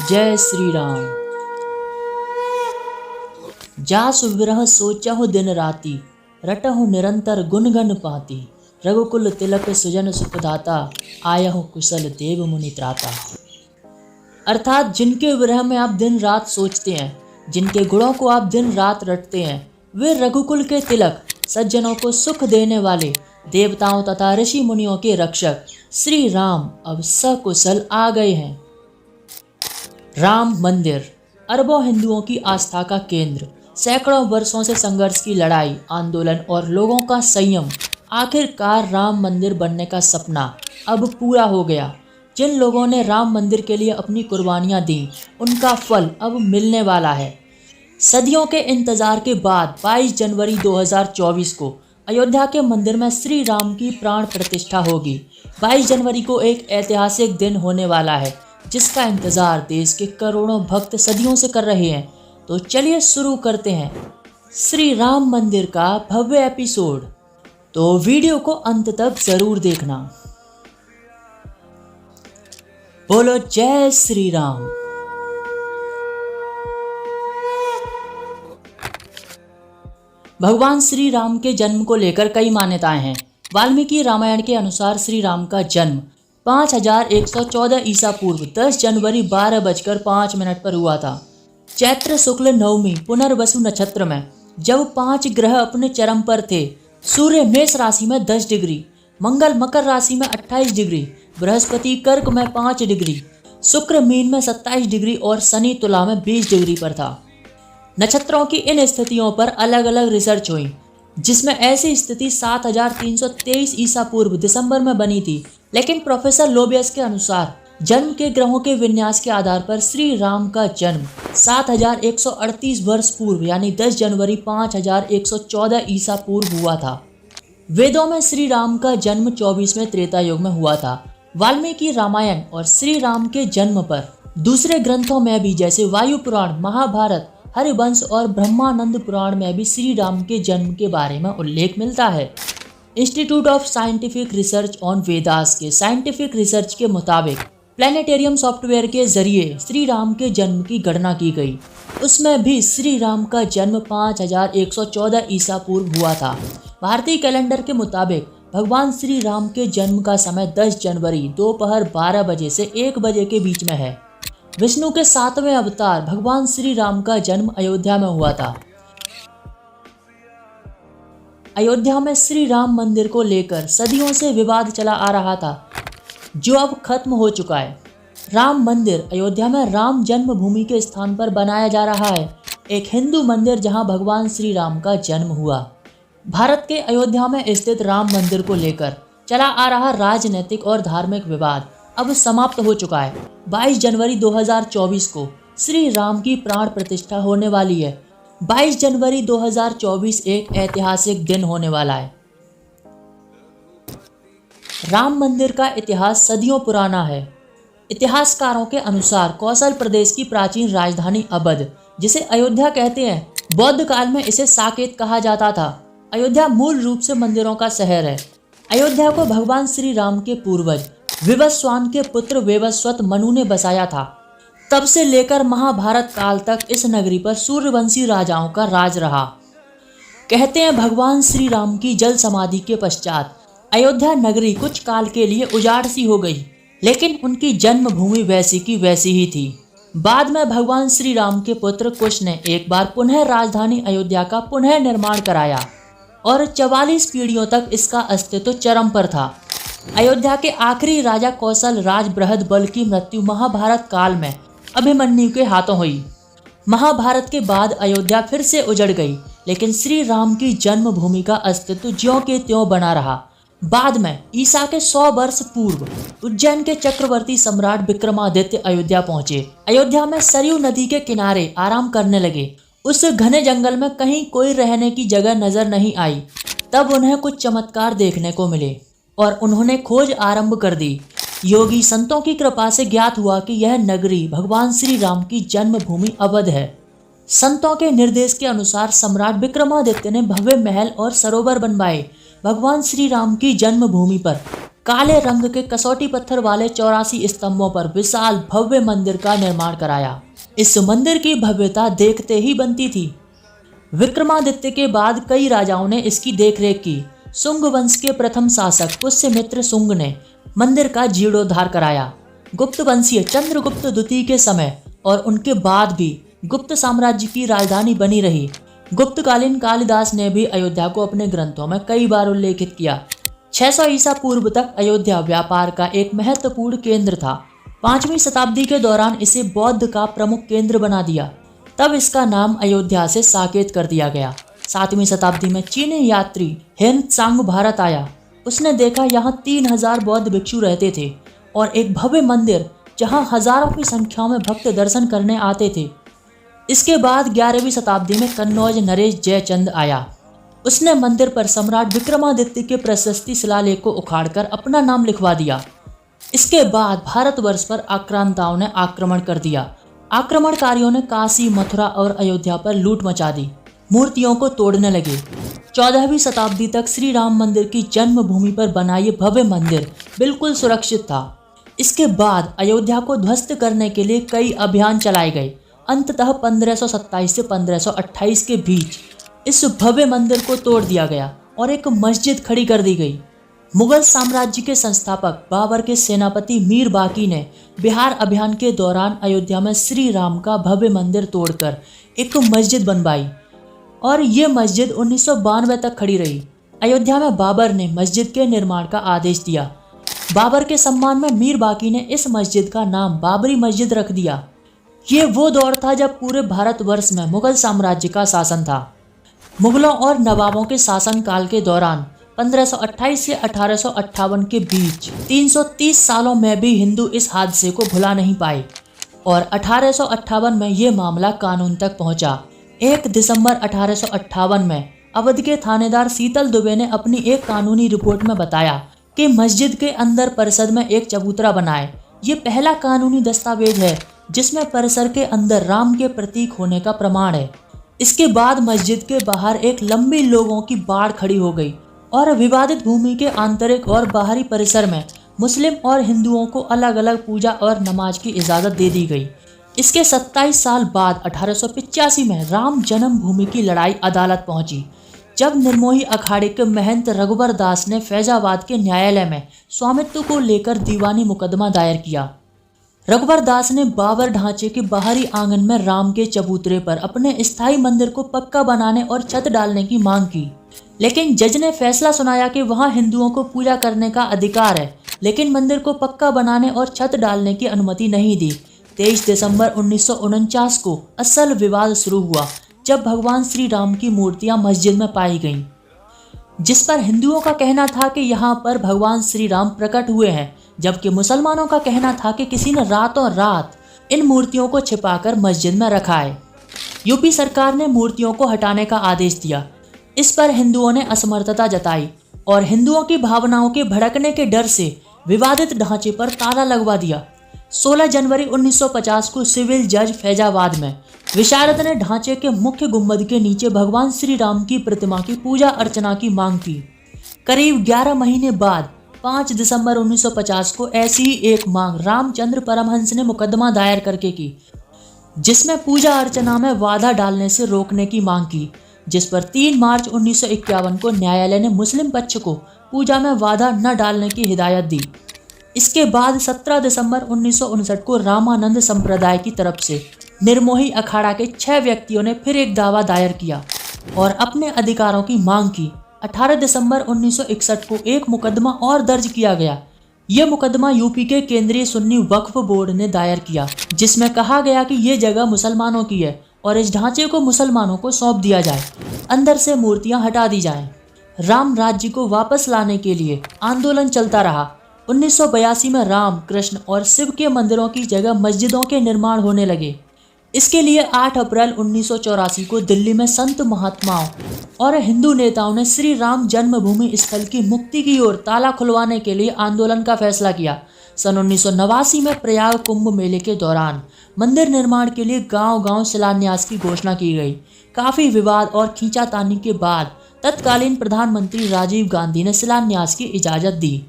जय श्री राम। जासु विरह सोचहु दिन राति, रटहु निरंतर गुणगन पाति। रघुकुल तिलक सुजन सुखदाता, आयहु कुशल देव मुनि त्राता। अर्थात जिनके विरह में आप दिन रात सोचते हैं, जिनके गुणों को आप दिन रात रटते हैं, वे रघुकुल के तिलक, सज्जनों को सुख देने वाले, देवताओं तथा ऋषि मुनियों के रक्षक श्री राम अब सकुशल आ गए हैं। राम मंदिर अरबों हिंदुओं की आस्था का केंद्र, सैकड़ों वर्षों से संघर्ष की लड़ाई, आंदोलन और लोगों का संयम, आखिरकार राम मंदिर बनने का सपना अब पूरा हो गया। जिन लोगों ने राम मंदिर के लिए अपनी कुर्बानियां दी, उनका फल अब मिलने वाला है। सदियों के इंतजार के बाद 22 जनवरी 2024 को अयोध्या के मंदिर में श्री राम की प्राण प्रतिष्ठा होगी। 22 जनवरी को एक ऐतिहासिक दिन होने वाला है, जिसका इंतजार देश के करोड़ों भक्त सदियों से कर रहे हैं। तो चलिए शुरू करते हैं श्री राम मंदिर का भव्य एपिसोड। तो वीडियो को अंत तक जरूर देखना। बोलो जय श्री राम। भगवान श्री राम के जन्म को लेकर कई मान्यताएं हैं। वाल्मीकि रामायण के अनुसार श्री राम का जन्म 5114 ईसा पूर्व 10 जनवरी 12:05 पर हुआ था। चैत्र शुक्ल नवमी पुनर्वसु नक्षत्र में, जब 5 ग्रह अपने चरम पर थे। सूर्य मेष राशि में 10 डिग्री, मंगल मकर राशि में 28 डिग्री, बृहस्पति कर्क में 5 डिग्री, शुक्र मीन में 27 डिग्री और शनि तुला में 20 डिग्री पर था। नक्षत्रों की इन स्थितियों पर अलग अलग रिसर्च हुई, जिसमें ऐसी स्थिति 7323 ईसा पूर्व दिसंबर में बनी थी। लेकिन प्रोफेसर लोबियस के अनुसार जन्म के ग्रहों के विन्यास के आधार पर श्री राम का जन्म 7138 वर्ष पूर्व यानी 10 जनवरी 5114 ईसा पूर्व हुआ था। वेदों में श्री राम का जन्म 24वें त्रेता युग में हुआ था। वाल्मीकि रामायण और श्री राम के जन्म पर दूसरे ग्रंथों में भी, जैसे वायु पुराण, महाभारत, हरिवंश और ब्रह्मानंद पुराण में भी श्री राम के जन्म के बारे में उल्लेख मिलता है। Institute of scientific research on Vedas के साइंटिफिक रिसर्च के मुताबिक प्लेनेटेरियम सॉफ्टवेयर के जरिए श्री राम के जन्म की गणना की गई। उसमें भी श्री राम का जन्म 5114 ईसा पूर्व हुआ था। भारतीय कैलेंडर के मुताबिक भगवान श्री राम के जन्म का समय 10 जनवरी दोपहर 12 बजे से 1 बजे के बीच में है। विष्णु के 7वें अवतार भगवान श्री राम का जन्म अयोध्या में हुआ था। अयोध्या में श्री राम मंदिर को लेकर सदियों से विवाद चला आ रहा था, जो अब खत्म हो चुका है। राम मंदिर अयोध्या में राम जन्मभूमि के स्थान पर बनाया जा रहा है, एक हिंदू मंदिर जहां भगवान श्री राम का जन्म हुआ। भारत के अयोध्या में स्थित राम मंदिर को लेकर चला आ रहा राजनीतिक और धार्मिक विवाद अब समाप्त हो चुका है। 22 जनवरी 2024 को श्री राम की प्राण प्रतिष्ठा होने वाली है। 22 जनवरी 2024 एक ऐतिहासिक दिन होने वाला है। राम मंदिर का इतिहास सदियों पुराना है। इतिहासकारों के अनुसार कौशल प्रदेश की प्राचीन राजधानी अवध, जिसे अयोध्या कहते हैं, बौद्ध काल में इसे साकेत कहा जाता था। अयोध्या मूल रूप से मंदिरों का शहर है। अयोध्या को भगवान श्री राम के पूर्वज विवस्वान के पुत्र वेवस्वत मनु ने बसाया था। तब से लेकर महाभारत काल तक इस नगरी पर सूर्यवंशी राजाओं का राज रहा। कहते हैं भगवान श्री राम की जल समाधि के पश्चात अयोध्या नगरी कुछ काल के लिए उजाड़ सी हो गई, लेकिन उनकी जन्मभूमि वैसी की वैसी ही थी। बाद में भगवान श्री राम के पुत्र कुश ने एक बार पुनः राजधानी अयोध्या का पुनः निर्माण कराया और 44 पीढ़ियों तक इसका अस्तित्व चरम पर था। अयोध्या के आखिरी राजा कौशल राज बृहद बल की मृत्यु महाभारत काल में अभिमन्यु के हाथों हुई। महाभारत के बाद अयोध्या फिर से उजड़ गई, लेकिन श्री राम की जन्मभूमि का अस्तित्व ज्यों के त्यों बना रहा। बाद में ईसा के 100 वर्ष पूर्व उज्जैन के चक्रवर्ती सम्राट विक्रमादित्य अयोध्या पहुंचे। अयोध्या में सरयू नदी के किनारे आराम करने लगे। उस घने जंगल में कहीं कोई रहने की जगह नजर नहीं आई। तब उन्हें कुछ चमत्कार देखने को मिले और उन्होंने खोज आरंभ कर दी। योगी संतों की कृपा से ज्ञात हुआ कि यह नगरी भगवान श्री राम की जन्मभूमि अवध है। संतों के निर्देश के अनुसार सम्राट विक्रमादित्य ने भव्य महल और सरोवर बनवाए। भगवान श्री राम की जन्मभूमि पर काले रंग के कसौटी पत्थर वाले 84 स्तंभों पर विशाल भव्य मंदिर का निर्माण कराया। इस मंदिर की भव्यता देखते ही बनती थी। विक्रमादित्य के बाद कई राजाओं ने इसकी देखरेख की। शुंग वंश के प्रथम शासक पुष्यमित्र शुंग ने मंदिर का जीर्णोद्धार कराया। गुप्त वंशीय चंद्रगुप्त द्वितीय के समय और उनके बाद भी गुप्त साम्राज्य की राजधानी बनी रही। गुप्तकालीन कालिदास ने भी अयोध्या को अपने ग्रंथों में कई बार उल्लेखित किया। 600 ईसा पूर्व तक अयोध्या व्यापार का एक महत्वपूर्ण केंद्र था। 5वीं शताब्दी के दौरान इसे बौद्ध का प्रमुख केंद्र बना दिया। तब इसका नाम अयोध्या से साकेत कर दिया गया। 7वीं शताब्दी में चीनी यात्री हेन त्सांग भारत आया। उसने देखा यहाँ 3000 बौद्ध भिक्षु रहते थे और एक भव्य मंदिर जहाँ हजारों की संख्या में भक्त दर्शन करने आते थे। इसके बाद 11वीं शताब्दी में कन्नौज नरेश जयचंद आया। उसने मंदिर पर सम्राट विक्रमादित्य के प्रशस्ति शिलालेख को उखाड़कर अपना नाम लिखवा दिया। इसके बाद भारतवर्ष पर आक्रांताओं ने आक्रमण कर दिया। आक्रमणकारियों ने काशी, मथुरा और अयोध्या पर लूट मचा दी। मूर्तियों को तोड़ने लगे। 14वीं शताब्दी तक श्री राम मंदिर की जन्मभूमि पर बना ये भव्य मंदिर बिल्कुल सुरक्षित था। इसके बाद अयोध्या को ध्वस्त करने के लिए कई अभियान चलाए गए। अंततः 1527 से 1528 के बीच इस भव्य मंदिर को तोड़ दिया गया और एक मस्जिद खड़ी कर दी गई। मुगल साम्राज्य के संस्थापक बाबर के सेनापति मीर बाकी ने बिहार अभियान के दौरान अयोध्या में श्री राम का भव्य मंदिर तोड़कर एक मस्जिद बनवाई और ये मस्जिद 1992 तक खड़ी रही। अयोध्या में बाबर ने मस्जिद के निर्माण का आदेश दिया। बाबर के सम्मान में मीर बाकी ने इस मस्जिद का नाम बाबरी मस्जिद रख दिया। ये वो दौर था जब पूरे भारतवर्ष में मुगल साम्राज्य का शासन था। मुगलों और नवाबों के शासनकाल के दौरान 1528 से 1858 के बीच 330 सालों में भी हिंदू इस हादसे को भुला नहीं पाए और 1858 में ये मामला कानून तक पहुंचा। 1 दिसंबर 1858 में अवध के थानेदार शीतल दुबे ने अपनी एक कानूनी रिपोर्ट में बताया कि मस्जिद के अंदर परिसर में एक चबूतरा बनाए। ये पहला कानूनी दस्तावेज है जिसमें परिसर के अंदर राम के प्रतीक होने का प्रमाण है। इसके बाद मस्जिद के बाहर एक लंबी लोगों की बाढ़ खड़ी हो गई और विवादित भूमि के आंतरिक और बाहरी परिसर में मुस्लिम और हिंदुओं को अलग अलग पूजा और नमाज की इजाज़त दे दी गई। इसके 27 साल बाद 1885 में राम जन्मभूमि की लड़ाई अदालत पहुंची, जब निर्मोही अखाड़े के महंत रघुबर दास ने फैजाबाद के न्यायालय में स्वामित्व को लेकर दीवानी मुकदमा दायर किया। रघुबर दास ने बाबर ढांचे के बाहरी आंगन में राम के चबूतरे पर अपने स्थायी मंदिर को पक्का बनाने और छत डालने की मांग की, लेकिन जज ने फैसला सुनाया कि वहां हिंदुओं को पूजा करने का अधिकार है, लेकिन मंदिर को पक्का बनाने और छत डालने की अनुमति नहीं दी। 23 दिसंबर 1949 को असल विवाद शुरू हुआ, जब भगवान श्री राम की मूर्तियां मस्जिद में पाई गईं, जिस पर हिंदुओं का कहना था कि यहाँ पर भगवान श्री राम प्रकट हुए हैं, जबकि मुसलमानों का कहना था कि किसी ने रातों रात इन मूर्तियों को छिपाकर मस्जिद में रखा है। यूपी सरकार ने मूर्तियों को हटाने का आदेश दिया। इस पर हिंदुओं ने असमर्थता जताई और हिंदुओं की भावनाओं के भड़कने के डर से विवादित ढांचे पर ताला लगवा दिया। 16 जनवरी 1950 को सिविल जज फैजाबाद में विशारद ने ढांचे के मुख्य गुंबद के नीचे भगवान श्री राम की प्रतिमा की पूजा अर्चना की मांग की। करीब 11 महीने बाद 5 दिसंबर 1950 को ऐसी ही एक मांग रामचंद्र परमहंस ने मुकदमा दायर करके की, जिसमें पूजा अर्चना में बाधा डालने से रोकने की मांग की, जिस पर 3 मार्च 1951 को न्यायालय ने मुस्लिम पक्ष को पूजा में बाधा न डालने की हिदायत दी। इसके बाद 17 दिसंबर 1959 को रामानंद संप्रदाय की तरफ से निर्मोही अखाड़ा के 6 व्यक्तियों ने फिर एक दावा दायर किया और अपने अधिकारों की मांग की। 18 दिसंबर 1961 को एक मुकदमा और दर्ज किया गया। यह मुकदमा यूपी के केंद्रीय सुन्नी वक्फ बोर्ड ने दायर किया, जिसमें कहा गया कि ये जगह मुसलमानों की है और इस ढांचे को मुसलमानों को सौंप दिया जाए, अंदर से मूर्तियां हटा दी जाएं। राम राज्य को वापस लाने के लिए आंदोलन चलता रहा। 1982 में राम, कृष्ण और शिव के मंदिरों की जगह मस्जिदों के निर्माण होने लगे। इसके लिए 8 अप्रैल 1984 को दिल्ली में संत महात्माओं और हिंदू नेताओं ने श्री राम जन्मभूमि स्थल की मुक्ति की ओर ताला खुलवाने के लिए आंदोलन का फैसला किया। सन 1989 में प्रयाग कुंभ मेले के दौरान मंदिर निर्माण के लिए गांव-गांव शिलान्यास की घोषणा की गई। काफ़ी विवाद और खींचातानी के बाद तत्कालीन प्रधानमंत्री राजीव गांधी ने शिलान्यास की इजाज़त दी।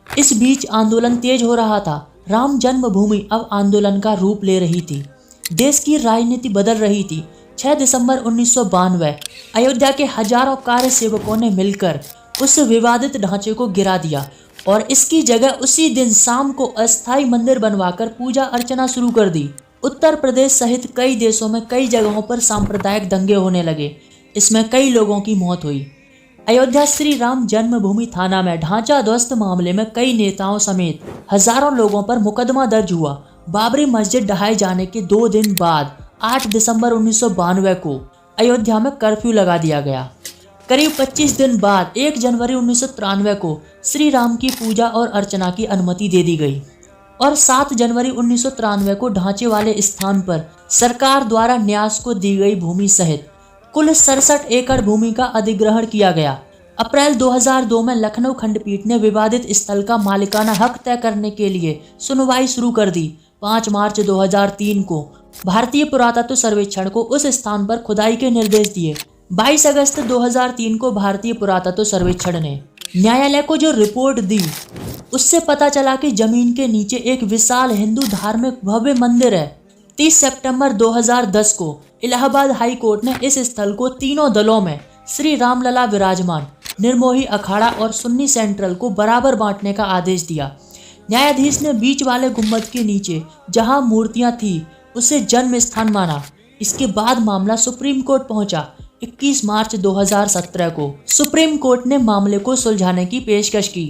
इस बीच आंदोलन तेज हो रहा था। राम जन्मभूमि अब आंदोलन का रूप ले रही थी। देश की राजनीति बदल रही थी। 6 दिसंबर 1992 अयोध्या के हजारों कार्य सेवकों ने मिलकर उस विवादित ढांचे को गिरा दिया और इसकी जगह उसी दिन शाम को अस्थायी मंदिर बनवाकर पूजा अर्चना शुरू कर दी। उत्तर प्रदेश सहित कई देशों में कई जगहों पर सांप्रदायिक दंगे होने लगे। इसमें कई लोगों की मौत हुई। अयोध्या श्री राम जन्मभूमि थाना में ढांचा ध्वस्त मामले में कई नेताओं समेत हजारों लोगों पर मुकदमा दर्ज हुआ। बाबरी मस्जिद ढहाए जाने के 2 दिन बाद 8 दिसंबर 1992 को अयोध्या में कर्फ्यू लगा दिया गया। करीब 25 दिन बाद 1 जनवरी 1993 को श्री राम की पूजा और अर्चना की अनुमति दे दी गई और 7 जनवरी 1993 को ढांचे वाले स्थान पर सरकार द्वारा न्यास को दी गई भूमि सहित कुल 67 एकड़ भूमि का अधिग्रहण किया गया। अप्रैल 2002 में लखनऊ खंडपीठ ने विवादित स्थल का मालिकाना हक तय करने के लिए सुनवाई शुरू कर दी। 5 मार्च 2003 को भारतीय पुरातत्व सर्वेक्षण को उस स्थान पर खुदाई के निर्देश दिए। 22 अगस्त 2003 को भारतीय पुरातत्व सर्वेक्षण ने न्यायालय को जो रिपोर्ट दी उससे पता चला कि जमीन के नीचे एक विशाल हिंदू धार्मिक भव्य मंदिर है। 30 सितंबर 2010 को इलाहाबाद हाई कोर्ट ने इस स्थल को तीनों दलों में श्री रामलला विराजमान, निर्मोही अखाड़ा और सुन्नी सेंट्रल को बराबर बांटने का आदेश दिया। न्यायाधीश ने बीच वाले गुंबद के नीचे जहां मूर्तियां थी उसे जन्म स्थान माना। इसके बाद मामला सुप्रीम कोर्ट पहुंचा। 21 मार्च 2017 को सुप्रीम कोर्ट ने मामले को सुलझाने की पेशकश की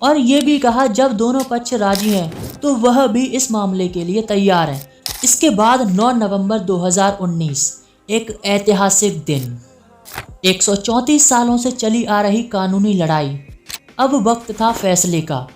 और ये भी कहा जब दोनों पक्ष राजी हैं तो वह भी इस मामले के लिए तैयार है। इसके बाद 9 नवंबर 2019 एक ऐतिहासिक दिन। 134 सालों से चली आ रही कानूनी लड़ाई अब वक्त था फैसले का।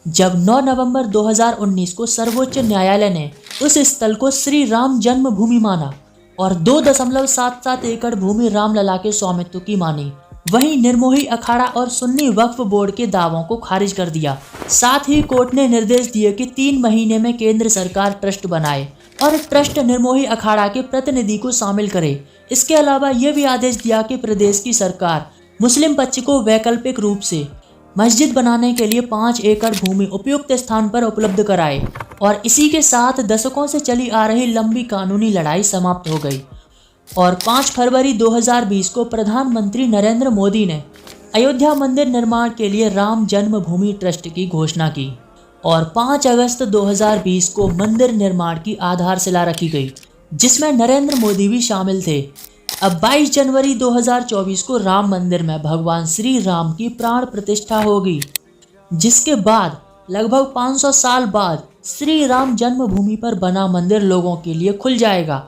जब 9 नवंबर 2019 को सर्वोच्च न्यायालय ने उस स्थल को श्री राम जन्मभूमि माना और 2.77 एकड़ भूमि रामलला के स्वामित्व की मानी, वहीं निर्मोही अखाड़ा और सुन्नी वक्फ बोर्ड के दावों को खारिज कर दिया। साथ ही कोर्ट ने निर्देश दिए कि 3 महीने में केंद्र सरकार ट्रस्ट बनाए और ट्रस्ट निर्मोही अखाड़ा के प्रतिनिधि को शामिल करे। इसके अलावा यह भी आदेश दिया कि प्रदेश की सरकार मुस्लिम पक्ष को वैकल्पिक रूप से मस्जिद बनाने के लिए 5 एकड़ भूमि उपयुक्त स्थान पर उपलब्ध कराए और इसी के साथ दशकों से चली आ रही लंबी कानूनी लड़ाई समाप्त हो गई। और 5 फरवरी 2020 को प्रधानमंत्री नरेंद्र मोदी ने अयोध्या मंदिर निर्माण के लिए राम जन्मभूमि ट्रस्ट की घोषणा की और 5 अगस्त 2020 को मंदिर निर्माण की आधारशिला रखी गई, जिसमें नरेंद्र मोदी भी शामिल थे। अब 22 जनवरी 2024 को राम मंदिर में भगवान श्री राम की प्राण प्रतिष्ठा होगी, जिसके बाद लगभग 500 साल बाद श्री राम जन्मभूमि पर बना मंदिर लोगों के लिए खुल जाएगा।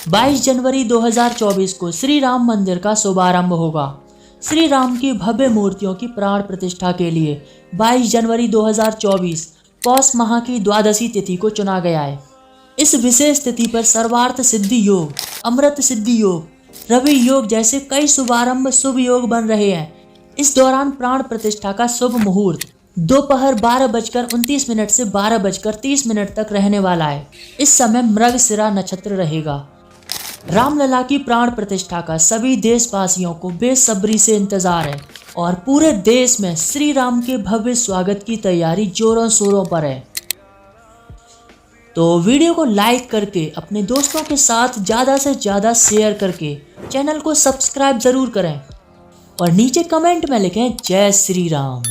22 जनवरी 2024 को श्री राम मंदिर का शुभारंभ होगा। श्री राम की भव्य मूर्तियों की प्राण प्रतिष्ठा के लिए 22 जनवरी 2024 पौष माह की द्वादशी तिथि को चुना गया है। इस विशेष तिथि पर सर्वार्थ सिद्धि योग, अमृत सिद्धि योग, रवि योग जैसे कई शुभारंभ शुभ योग बन रहे हैं। इस दौरान प्राण प्रतिष्ठा का शुभ मुहूर्त दोपहर 12:29 से 12:30 तक रहने वाला है। इस समय मृगशिरा नक्षत्र रहेगा। रामलला की प्राण प्रतिष्ठा का सभी देशवासियों को बेसब्री से इंतजार है और पूरे देश में श्री राम के भव्य स्वागत की तैयारी जोरों शोरों पर है। तो वीडियो को लाइक करके अपने दोस्तों के साथ ज़्यादा से ज़्यादा शेयर करके चैनल को सब्सक्राइब ज़रूर करें और नीचे कमेंट में लिखें जय श्री राम।